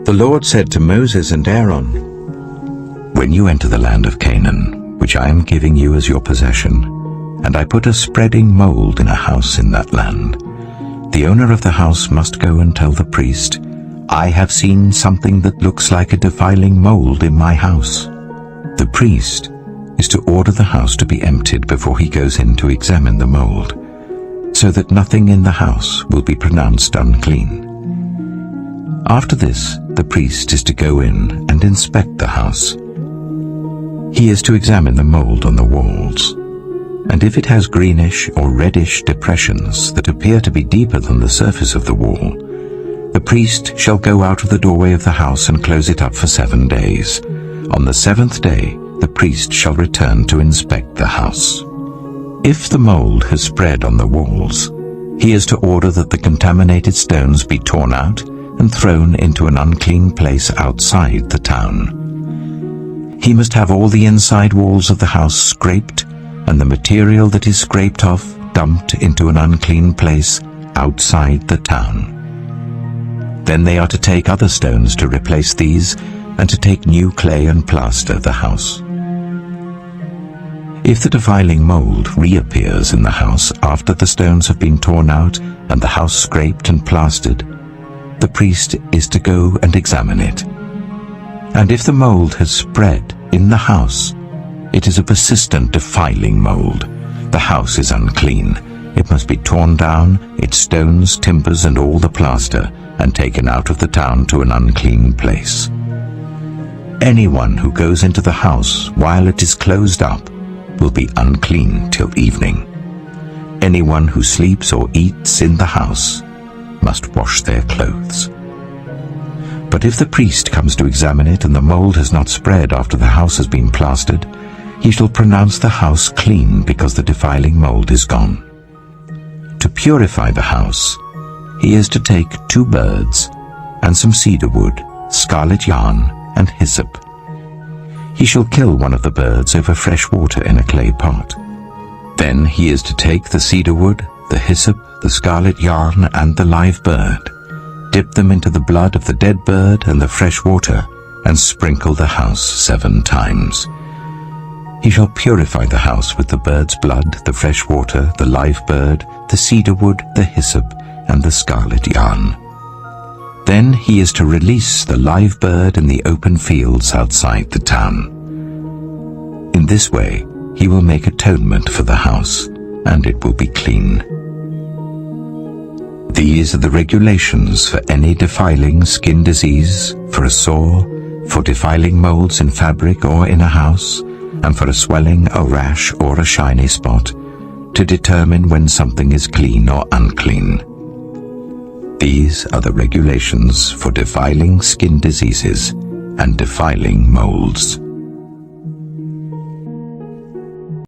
The Lord said to Moses and Aaron, "When you enter the land of Canaan, which I am giving you as your possession, and I put a spreading mold in a house in that land, the owner of the house must go and tell the priest, 'I have seen something that looks like a defiling mold in my house.' The priest is to order the house to be emptied before he goes in to examine the mold, so that nothing in the house will be pronounced unclean. After this, the priest is to go in and inspect the house. He is to examine the mold on the walls, and if it has greenish or reddish depressions that appear to be deeper than the surface of the wall, the priest shall go out of the doorway of the house and close it up for 7 days. On the 7th day, the priest shall return to inspect the house. If the mold has spread on the walls, he is to order that the contaminated stones be torn out and thrown into an unclean place outside the town. He must have all the inside walls of the house scraped, and the material that is scraped off dumped into an unclean place outside the town. Then they are to take other stones to replace these, and to take new clay and plaster the house. If the defiling mold reappears in the house after the stones have been torn out and the house scraped and plastered, the priest is to go and examine it. And if the mold has spread in the house, it is a persistent defiling mold. The house is unclean. It must be torn down, its stones, timbers, and all the plaster, and taken out of the town to an unclean place. Anyone who goes into the house while it is closed up will be unclean till evening. Anyone who sleeps or eats in the house must wash their clothes. But if the priest comes to examine it and the mold has not spread after the house has been plastered, he shall pronounce the house clean because the defiling mold is gone. To purify the house, he is to take 2 birds and some cedar wood, scarlet yarn, and hyssop. He shall kill one of the birds over fresh water in a clay pot. Then he is to take the cedar wood, the hyssop, the scarlet yarn, and the live bird, dip them into the blood of the dead bird and the fresh water, and sprinkle the house 7 times. He shall purify the house with the bird's blood, the fresh water, the live bird, the cedar wood, the hyssop, and the scarlet yarn. Then he is to release the live bird in the open fields outside the town. In this way, he will make atonement for the house, and it will be clean. These are the regulations for any defiling skin disease, for a sore, for defiling molds in fabric or in a house, and for a swelling, a rash, or a shiny spot, to determine when something is clean or unclean. These are the regulations for defiling skin diseases and defiling molds.